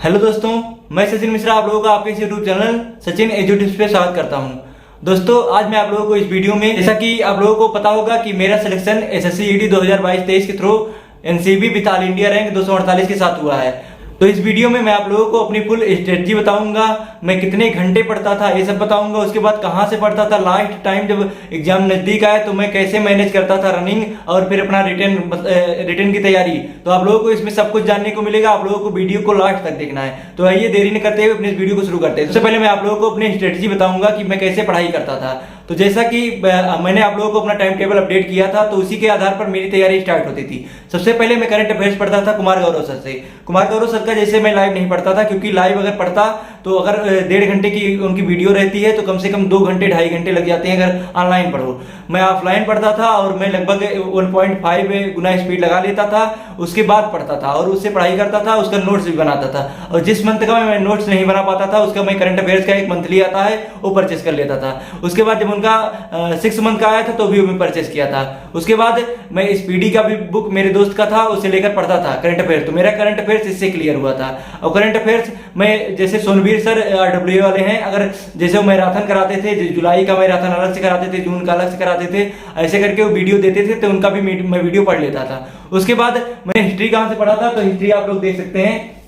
Hello दोस्तों, मैं सचिन मिश्रा आप लोगों का आपके इस यूट्यूब चैनल सचिन एजुटिप्स पे स्वागत करता हूं। दोस्तों, आज मैं आप लोगों को इस वीडियो में, जैसा कि आप लोगों को पता होगा कि मेरा सिलेक्शन एसएससी ईडी 2022-23 के through NCB with all India rank 248 के साथ हुआ है। तो इस वीडियो में मैं आप लोगों को अपनी फुल स्ट्रेटजी बताऊंगा, मैं कितने घंटे पढ़ता था ये सब बताऊंगा। उसके बाद कहां से पढ़ता था, लास्ट टाइम जब एग्जाम नजदीक आए तो मैं कैसे मैनेज करता था रनिंग और फिर अपना रिटर्न की तैयारी। तो आप लोगों को इसमें सब कुछ जानने को मिलेगा। आप लोगों को वीडियो को लास्ट तक देखना है। तो आइए देरी नहीं करते हुए अपने इस वीडियो को शुरू करते हैं। सबसे पहले मैं आप लोगों को अपनी स्ट्रेटजी बताऊंगा कि मैं कैसे पढ़ाई करता था। तो जैसा कि मैंने आप लोगों को अपना टाइम टेबल अपडेट किया था, तो उसी के आधार पर मेरी तैयारी स्टार्ट होती थी। सबसे पहले मैं करंट अफेयर्स पढ़ता था कुमार गौरव सर से। कुमार गौरव सर का जैसे मैं लाइव नहीं पढ़ता था, क्योंकि लाइव अगर पढ़ता तो अगर 1.5 घंटे की उनकी वीडियो रहती है तो कम से कम 2 घंटे 2.5 घंटे लग जाते हैं अगर ऑनलाइन पढ़ो। मैं ऑफलाइन पढ़ता था और मैं लगभग 1.5 गुना स्पीड लगा लेता था, उसके बाद पढ़ता था और उससे पढ़ाई करता था। उसका नोट्स भी बनाता था, और जिस मंथ का मैं नोट्स नहीं बना पाता था उसका मैं करंट अफेयर्स का एक मंथली आता है वो परचेस कर लेता था। उसके बाद जब उनका 6 मंथ का आया था तो भी मैं परचेस किया था। उसके बाद मैं स्पीडी का भी बुक मेरे दोस्त का था, उसे लेकर पढ़ता था करंट अफेयर्स। तो मेरा करंट अफेयर्स इससे क्लियर हुआ था। और करंट अफेयर्स में जैसे सोनवीर सर RWA वाले हैं, अगर जैसे वो मैराथन कराते थे, जुलाई का मैराथन अलग से कराते थे, जून का अलग से कराते थे, ऐसे करके वो वीडियो देते थे, तो उनका भी मैं वीडियो पढ़ लेता था। उसके बाद मैंने हिस्ट्री कहां से पढ़ा था, तो हिस्ट्री आप लोग देख सकते हैं।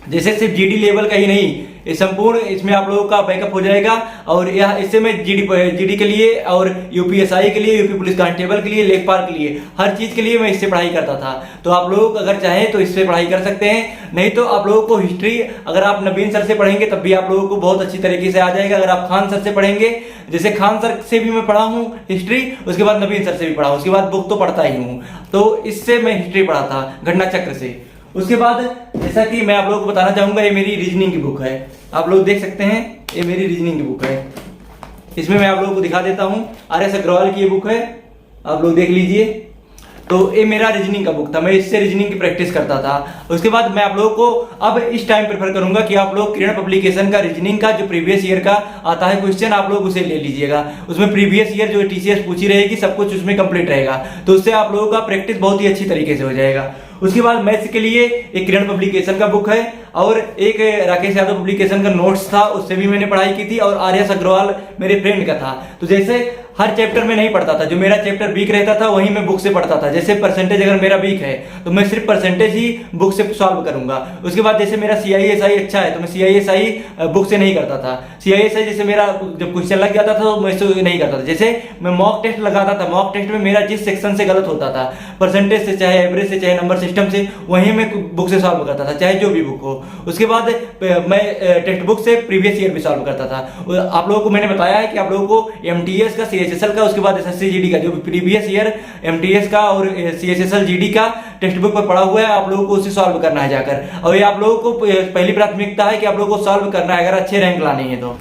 जैसे सिर्फ जीडी लेवल का ही नहीं, ये संपूर्ण इसमें आप लोगों का बैकअप हो जाएगा। और यह इससे मैं जीडी के लिए और यूपीएसआई के लिए, यूपी पुलिस कांस्टेबल के लिए, लेखपाल के लिए, हर चीज के लिए मैं इससे पढ़ाई करता था। तो आप लोग अगर चाहें तो इससे पढ़ाई कर सकते हैं। नहीं तो आप लोगों को हिस्ट्री अगर आप नवीन सर से पढ़ेंगे तब भी आप लोगों को बहुत अच्छी तरीके से आ जाएगा। अगर आप खान सर से पढ़ेंगे, जैसे खान सर से भी मैं पढ़ा हूँ हिस्ट्री, उसके बाद नवीन सर से भी पढ़ा हूँ, उसके बाद बुक तो पढ़ता ही हूँ। तो इससे मैं हिस्ट्री पढ़ा था घटना चक्र से। उसके बाद जैसा कि मैं आप लोगों को बताना चाहूंगा, ये मेरी रीजनिंग की बुक है, आप लोग देख सकते हैं। ये मेरी रीजनिंग की बुक है, इसमें मैं आप लोगों को दिखा देता हूं। RS अग्रवाल की ये बुक है, आप लोग देख लीजिए। तो ये मेरा रीजनिंग का बुक था, मैं इससे रीजनिंग की प्रैक्टिस करता था। उसके बाद मैं आप लोगों को अब इस टाइम प्रेफर करूंगा कि आप लोग किरण पब्लिकेशन का रीजनिंग का जो प्रीवियस ईयर का आता है क्वेश्चन, आप लोग उसे ले लीजिएगा। उसमें प्रीवियस ईयर जो TCS पूछी रहेगी सब कुछ उसमें कंप्लीट रहेगा, तो उससे आप लोगों का प्रैक्टिस बहुत ही अच्छी तरीके से हो जाएगा। उसके बाद मैथ्स के लिए एक किरण पब्लिकेशन का बुक है, और एक राकेश यादव पब्लिकेशन का नोट्स था, उससे भी मैंने पढ़ाई की थी। और RS अग्रवाल मेरे फ्रेंड का था। तो जैसे हर चैप्टर में नहीं पढ़ता था, जो मेरा चैप्टर वीक रहता था वही मैं बुक से पढ़ता था। जैसे परसेंटेज अगर मेरा वीक है तो मैं सिर्फ परसेंटेज ही बुक से सॉल्व करूंगा। उसके बाद जैसे मेरा CISI अच्छा है तो मैं CISI बुक से नहीं करता था। CISI जैसे मेरा जब क्वेश्चन लग जाता था तो मैं इससे नहीं करता था। जैसे मैं मॉक टेस्ट लगाता था, मॉक टेस्ट में मेरा जिस सेक्शन से गलत होता था, परसेंटेज से, चाहे एवरेज से, चाहे नंबर सिस्टम से, वहीं मैं बुक से सॉल्व करता था, चाहे जो भी बुक हो। उसके बाद मैं टेक्स्ट बुक से प्रीवियस ईयर भी सॉल्व करता था। आप लोगों को मैंने बताया है कि आप लोगों को MTS का, CHSL का, उसके बाद SSC GD का, जो प्रीवियस ईयर MTS का और CHSL GD का टेक्स्ट बुक पर पढ़ा हुआ है, आप लोगों को उसे सॉल्व करना है जाकर। और ये आप लोगों को पहली प्राथमिकता है कि आप लोगों को सॉल्व करना है अगर अच्छे रैंक लाने हैं तो।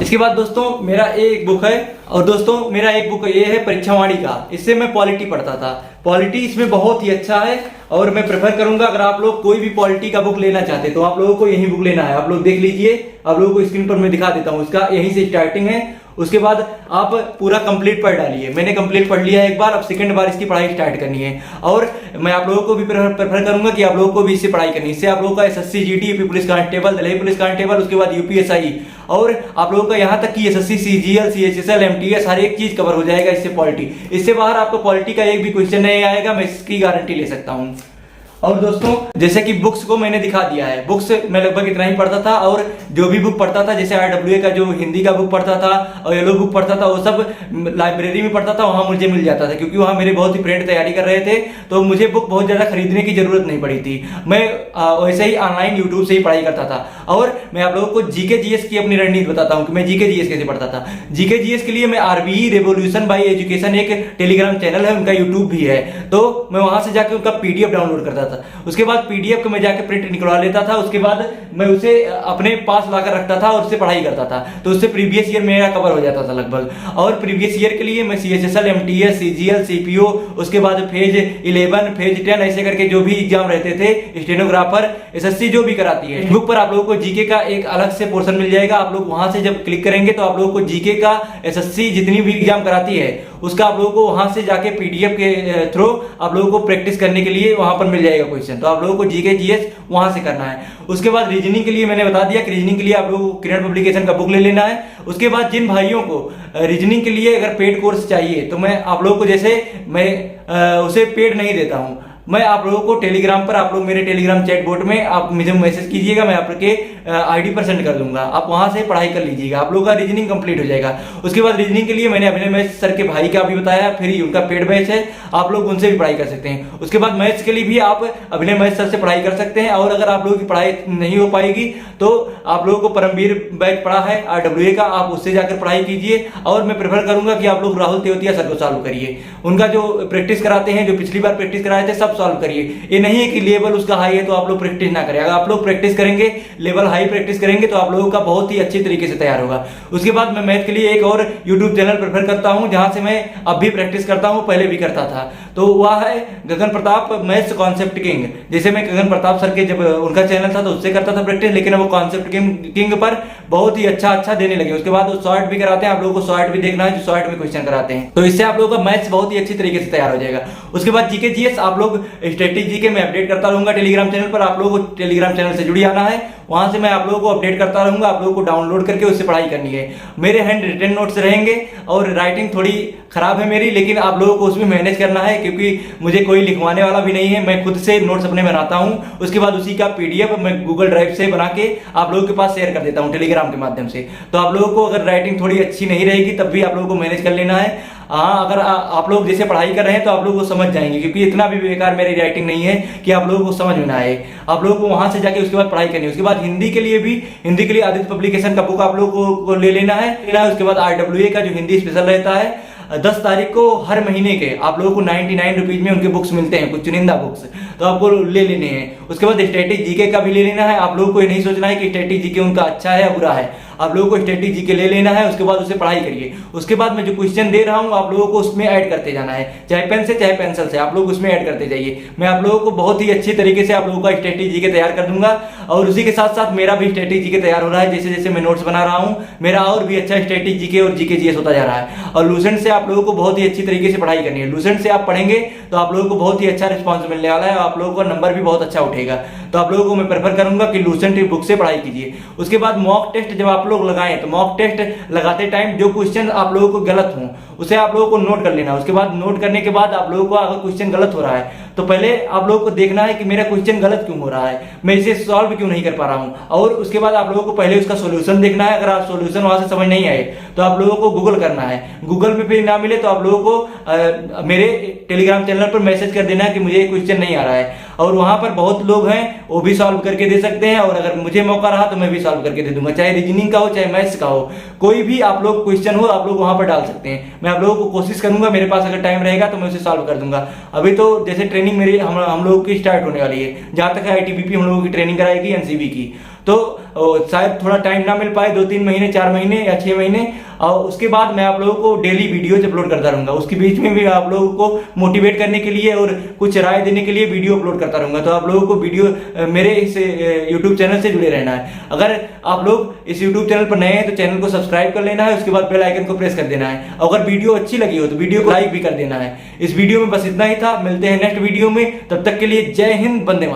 इसके बाद दोस्तों मेरा एक बुक है, और दोस्तों मेरा एक बुक ये है परीक्षावाणी का, इससे मैं पॉलिटी पढ़ता था। पॉलिटी इसमें बहुत ही अच्छा है, और मैं प्रेफर करूंगा अगर आप लोग कोई भी पॉलिटी का बुक लेना चाहते हैं तो आप लोगों को यही बुक लेना है। आप लोग देख लीजिए, आप लोगों को स्क्रीन पर मैं दिखा देता हूँ, इसका यहीं से स्टार्टिंग है। उसके बाद आप पूरा कंप्लीट पढ़ डालिए। मैंने कंप्लीट पढ़ लिया है एक बार, अब सेकंड बार इसकी पढ़ाई स्टार्ट करनी है। और मैं आप लोगों को भी प्रेफर करूंगा कि आप लोगों को भी इससे पढ़ाई करनी है। इससे आप लोगों का SSC GD, UP police constable, Delhi police constable, उसके बाद UPSI, और आप लोगों का यहाँ तक कि SSC CGL, CHSL, MTS हर एक चीज कवर हो जाएगा इससे पॉलिटी। इससे बाहर आपको पॉलिटी का एक भी क्वेश्चन नहीं आएगा, मैं इसकी गारंटी ले सकता हूँ। और दोस्तों जैसे कि बुक्स को मैंने दिखा दिया है, बुक्स मैं लगभग इतना ही पढ़ता था। और जो भी बुक पढ़ता था, जैसे RWA का जो हिंदी का बुक पढ़ता था और येलो बुक पढ़ता था, वो सब लाइब्रेरी में पढ़ता था, वहां मुझे मिल जाता था, क्योंकि वहां मेरे बहुत ही फ्रेंड तैयारी कर रहे थे, तो मुझे बुक बहुत ज्यादा खरीदने की जरूरत नहीं पड़ी थी। मैं वैसे ही ऑनलाइन यूट्यूब से ही पढ़ाई करता था। और मैं आप लोगों को GK GS की अपनी रणनीति बताता हूँ कि मैं GK GS कैसे पढ़ता था। GK GS के लिए मैं RBE रेवोल्यूशन बाय एजुकेशन, एक टेलीग्राम चैनल है, उनका यूट्यूब भी है, तो मैं वहां से जाकर उनका PDF डाउनलोड करता था। उसके बाद PDF को मैं जाकर प्रिंट निकलवा लेता था। उसके बाद मैं उसे अपने पास लाकर रखता था और उससे पढ़ाई करता था, तो उससे प्रीवियस ईयर मेरा कवर हो जाता था लगभग। और प्रीवियस ईयर के लिए मैं CHSL, MTS, CGL, CPO, उसके बाद फेज 11, फेज 10 ऐसे करके जो भी एग्जाम रहते थे, स्टेनोग्राफर, SSC जो भी कराती है, बुक पर आप लोगों को GK का एक अलग से पोर्शन मिल जाएगा। आप लोग वहां से जब क्लिक करेंगे तो आप लोगों को GK का SSC जितनी भी एग्जाम कराती है उसका आप लोगों को वहां से जाके पीडीएफ के थ्रू आप लोगों को प्रैक्टिस करने के लिए वहां पर मिल जाएगा क्वेश्चन। तो आप लोगों को जीके जीएस वहां से करना है। उसके बाद रीजनिंग के लिए मैंने बता दिया कि रीजनिंग के लिए आप लोगों को किरण पब्लिकेशन का बुक ले लेना है। उसके बाद जिन भाइयों को रीजनिंग के लिए अगर पेड कोर्स चाहिए तो मैं आप लोगों को जैसे मैं उसे पेड नहीं देता हूं, मैं आप लोगों को टेलीग्राम पर आप लोग मेरे टेलीग्राम चैट बोर्ड में आप मुझे मैसेज कीजिएगा, मैं आपके आईडी पर सेंड कर दूंगा, आप वहां से पढ़ाई कर लीजिएगा, आप लोगों का रीजनिंग कंप्लीट हो जाएगा। उसके बाद रीजनिंग के लिए मैंने अभिनय मैथ सर के भाई का भी बताया, फिर उनका पेड बैच है, आप लोग उनसे भी पढ़ाई कर सकते हैं। उसके बाद मैथ्स के लिए भी आप अभिनय मैथ सर से पढ़ाई कर सकते हैं। और अगर आप लोगों की पढ़ाई नहीं हो पाएगी तो आप लोगों को परमवीर बैच पढ़ा है RWA का, आप उससे जाकर पढ़ाई कीजिए। और मैं प्रेफर करूंगा कि आप लोग राहुल तेवतिया सर को सॉल्व करिए, उनका जो प्रैक्टिस कराते हैं, जो पिछली बार प्रैक्टिस कराए थे सब सॉल्व करिए। ये नहीं है कि लेवल उसका हाई है तो आप लोग प्रैक्टिस ना करें, अगर आप लोग प्रैक्टिस करेंगे, लेवल हाई प्रैक्टिस करेंगे तो आप लोगों का बहुत ही अच्छी तरीके से तैयार होगा। उसके बाद मैं मैथ के लिए एक और यूट्यूब चैनल प्रेफर करता हूं जहां से मैं अब भी प्रैक्टिस करता हूं, पहले भी करता था, तो वह है गगन प्रताप मैथ्स कॉन्सेप्ट किंग। जैसे मैं गगन प्रताप सर के जब उनका चैनल था तो उससे करता था प्रैक्टिस, लेकिन वो कॉन्सेप्ट किंग पर बहुत ही अच्छा देने लगे। उसके बाद वो शॉर्ट भी कराते हैं, आप लोगों को शॉर्ट भी देखना है जो शॉर्ट में क्वेश्चन कराते हैं, तो इससे आप लोगों का मैथ्स बहुत ही अच्छी तरीके से तैयार हो जाएगा। उसके बाद जीके जीएस आप लोग स्टैटिक जीके में अपडेट करता रहूंगा टेलीग्राम चैनल पर, आप लोगों को टेलीग्राम चैनल से जुड़ी आना है, वहां से मैं आप लोगों को अपडेट करता रहूंगा, आप लोगों को डाउनलोड करके उससे पढ़ाई करनी है। मेरे हैंड रिटन नोट्स रहेंगे और राइटिंग थोड़ी खराब है मेरी, लेकिन आप लोगों को उसमें मैनेज करना है क्योंकि मुझे कोई लिखवाने वाला भी नहीं है, मैं खुद से नोट्स अपने बनाता हूं। उसके बाद उसी का पीडीएफ मैं गूगल ड्राइव से बना के आप लोगों के पास शेयर कर देता हूं टेलीग्राम के माध्यम से। तो आप लोगों को अगर राइटिंग थोड़ी अच्छी नहीं रहेगी तब भी आप लोगों को मैनेज कर लेना है। हाँ, अगर आप लोग जैसे पढ़ाई कर रहे हैं तो आप लोग को समझ जाएंगे, क्योंकि इतना भी बेकार मेरी राइटिंग नहीं है कि आप लोगों को समझ में ना आए। आप लोगों को वहां से जाके उसके बाद पढ़ाई करनी है। उसके बाद हिंदी के लिए आदित्य पब्लिकेशन का बुक आप लोगों को ले लेना है। उसके बाद RWA का जो हिंदी स्पेशल रहता है 10 तारीख को हर महीने के आप लोगों को 99 रुपीज में उनके बुक्स मिलते हैं, कुछ चुनिंदा बुक्स, तो आपको ले लेने हैं। उसके बाद स्टैटिक जीके का भी ले लेना है। आप लोगों को ये नहीं सोचना है कि स्टैटिक जीके उनका अच्छा है या बुरा है, आप लोगों को स्टैटिक जीके ले लेना है। उसके बाद उसे पढ़ाई करिए। उसके बाद मैं जो क्वेश्चन दे रहा हूं आप लोगों को उसमें ऐड करते जाना है, चाहे पेन से चाहे पेंसिल से, आप लोग उसमें ऐड करते जाइए। मैं आप लोगों को बहुत ही अच्छी तरीके से आप लोगों का स्टैटिक जीके तैयार कर दूंगा। और उसी के साथ साथ मेरा भी स्टैटिक जीके तैयार हो रहा है, जैसे जैसे मैं नोट्स बना रहा हूं मेरा और भी अच्छा स्टैटिक जीके और जीके जीएस होता जा रहा है। और लूसेंट से आप लोगों को बहुत ही अच्छी तरीके से पढ़ाई करनी है। लूसेंट से आप पढ़ेंगे तो आप लोगों को बहुत ही अच्छा रिस्पॉन्स मिलने वाला है, आप लोगों का नंबर भी बहुत अच्छा उठेगा। तो आप लोगों को मैं प्रेफर करूंगा कि लूसेंट की बुक से पढ़ाई कीजिए। उसके बाद मॉक टेस्ट जब आप लोग लगाएं तो मॉक टेस्ट लगाते टाइम जो क्वेश्चन आप लोगों को गलत हो उसे आप लोगों को नोट कर लेना। उसके बाद नोट करने के बाद आप लोगों को अगर क्वेश्चन गलत हो रहा है तो पहले आप लोगों को देखना है कि मेरा क्वेश्चन गलत क्यों हो रहा है, मैं इसे सॉल्व क्यों नहीं कर पा रहा हूं। और उसके बाद आप लोगों को पहले उसका सॉल्यूशन देखना है। अगर आप सॉल्यूशन वहां से समझ नहीं आए तो आप लोगों को गूगल करना है, गूगल में फिर ना मिले तो आप लोगों को मेरे टेलीग्राम चैनल पर मैसेज कर देना है कि मुझे क्वेश्चन नहीं आ रहा है। और वहां पर बहुत लोग हैं वो भी सॉल्व करके दे सकते हैं, और अगर मुझे मौका रहा तो मैं भी सॉल्व करके दे दूंगा, चाहे रीजनिंग का हो चाहे मैथ्स का हो, कोई भी आप लोग क्वेश्चन हो आप लोग वहां पर डाल सकते हैं। मैं आप लोगों को कोशिश करूंगा, मेरे पास अगर टाइम रहेगा तो मैं उसे सॉल्व कर दूंगा। अभी तो जैसे ट्रेनिंग मेरी हम लोगों की स्टार्ट होने वाली है, जहां तक है ITBP हम लोगों की ट्रेनिंग कराएगी NCB की, तो शायद थोड़ा टाइम ना मिल पाए, 2-3 महीने 4 महीने या 6 महीने। और उसके बाद मैं आप लोगों को डेली वीडियोज अपलोड करता रहूंगा। उसके बीच में भी आप लोगों को मोटिवेट करने के लिए और कुछ राय देने के लिए वीडियो अपलोड करता रहूंगा। तो आप लोगों को वीडियो मेरे इस यूट्यूब चैनल से जुड़े रहना है। अगर आप लोग इस यूट्यूब चैनल पर नए हैं तो चैनल को सब्सक्राइब कर लेना है, उसके बाद बेल आइकन को प्रेस कर देना है। अगर वीडियो अच्छी लगी हो तो वीडियो को लाइक भी कर देना है। इस वीडियो में बस इतना ही था, मिलते हैं नेक्स्ट वीडियो में, तब तक के लिए जय हिंद, वंदे मातरम।